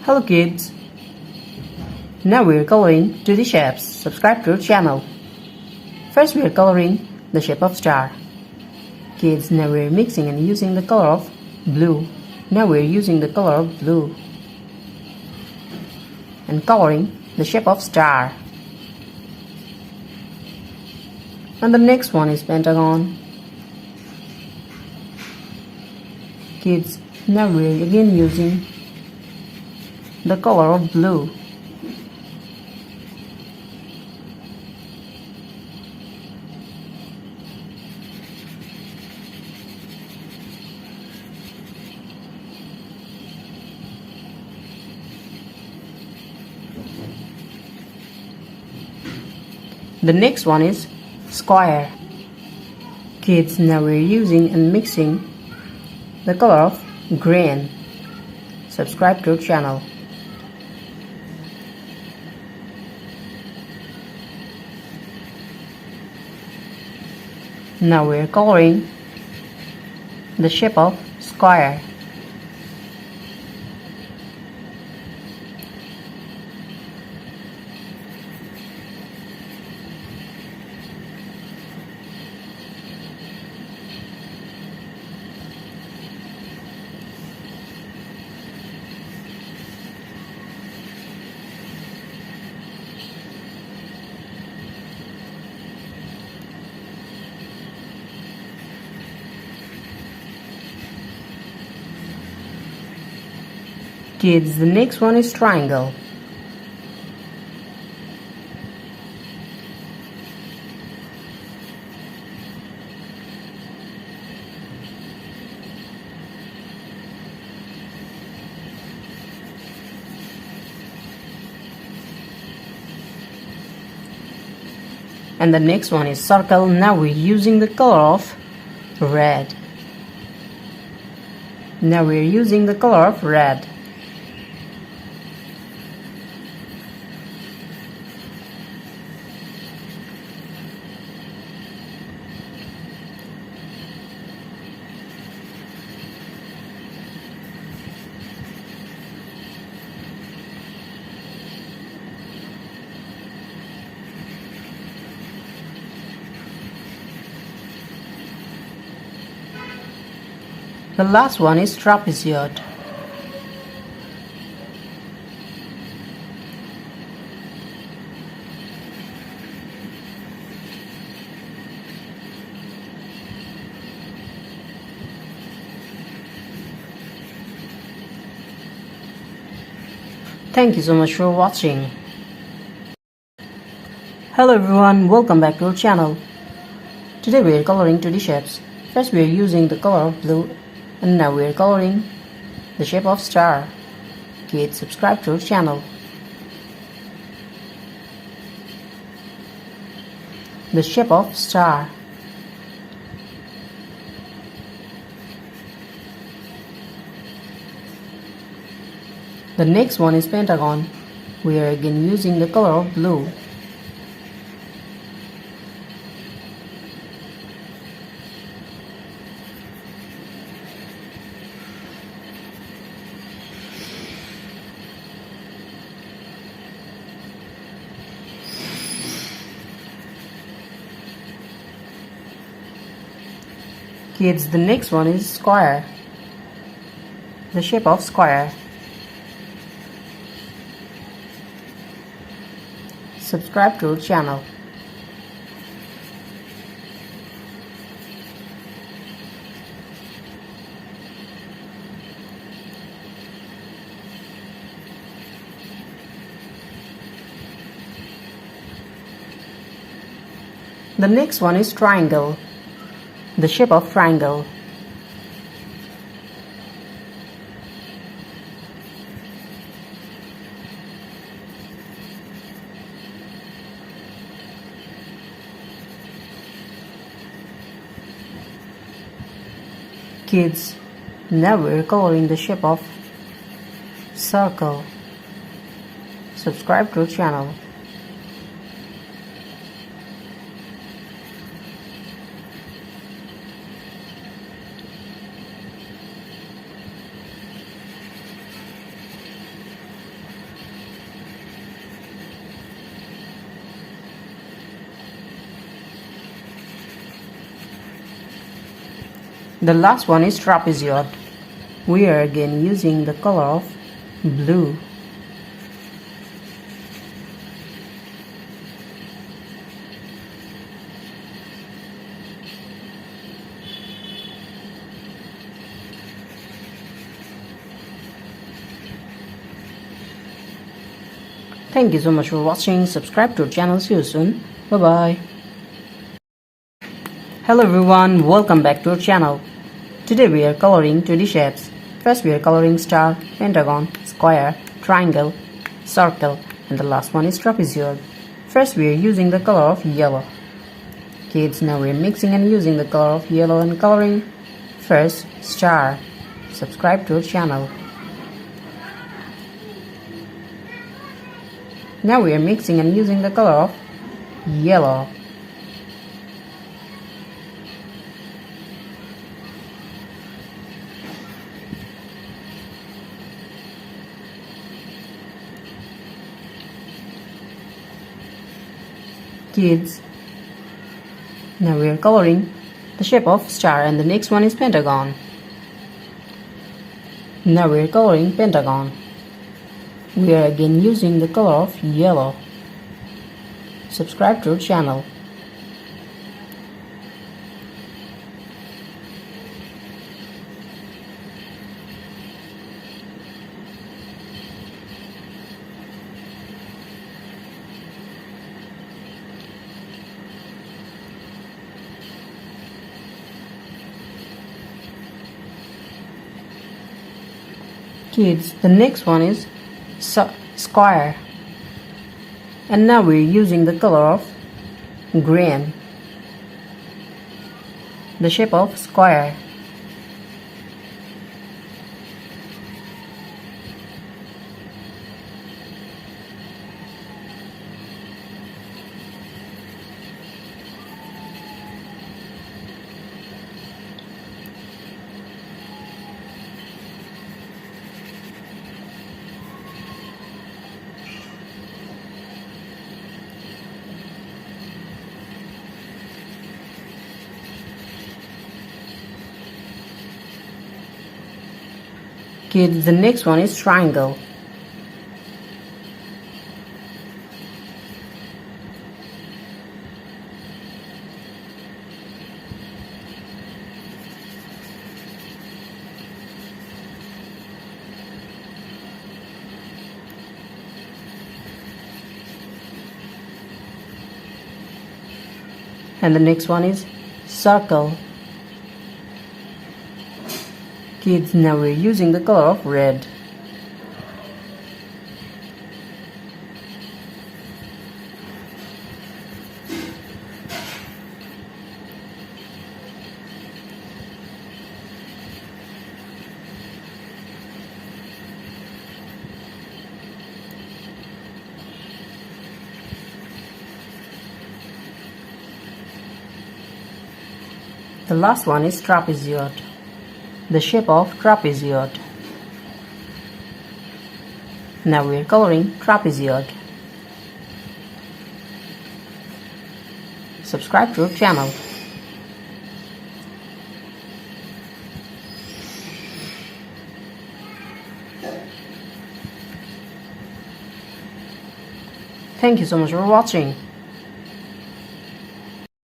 Hello kids! Now we are coloring 2D shapes. Subscribe to our channel. First we are coloring the shape of star. Kids, now we are mixing and using the color of blue. Now we are using the color of blue and coloring the shape of star. And the next one is pentagon. Kids, now we are again using the color of blue. The next one is square. Kids, now we're using and mixing the color of green. Subscribe to our channel. Now we're coloring the shape of square. Kids, the next one is triangle. And the next one is circle. Now we're using the color of red. Now we're using the color of red. The last one is trapezoid. Thank you so much for watching. Hello everyone, welcome back to our channel. Today we are coloring 2D shapes. First we are using the color of blue. And now we are coloring the shape of star. Kids, subscribe to our channel. The shape of star. The next one is pentagon. We are again using the color of blue. Kids, the next one is square. The shape of square. Subscribe to our channel. The next one is triangle. The shape of triangle. Kids, now we're coloring the shape of circle. Subscribe to our channel. The last one is trapezoid. We are again using the color of blue. Thank you so much for watching. Subscribe to our channel. See you soon. Bye bye. Hello everyone, welcome back to our channel. Today we are coloring 2D shapes. First we are coloring star, pentagon, square, triangle, circle, and the last one is trapezoid. First we are using the color of yellow. Kids, now we are mixing and using the color of yellow and coloring. First, star. Subscribe to our channel. Now we are mixing and using the color of yellow. Kids, now we are coloring the shape of star and the next one is pentagon. Now we are coloring pentagon. We are again using the color of yellow. Subscribe to our channel. Kids, the next one is square, and now we're using the color of green. The shape of square. Kids, the next one is triangle. And the next one is circle. Kids, now we're using the color of red. The last one is trapezoid. The shape of trapezoid. Now we are coloring trapezoid. Subscribe to our channel. Thank you so much for watching.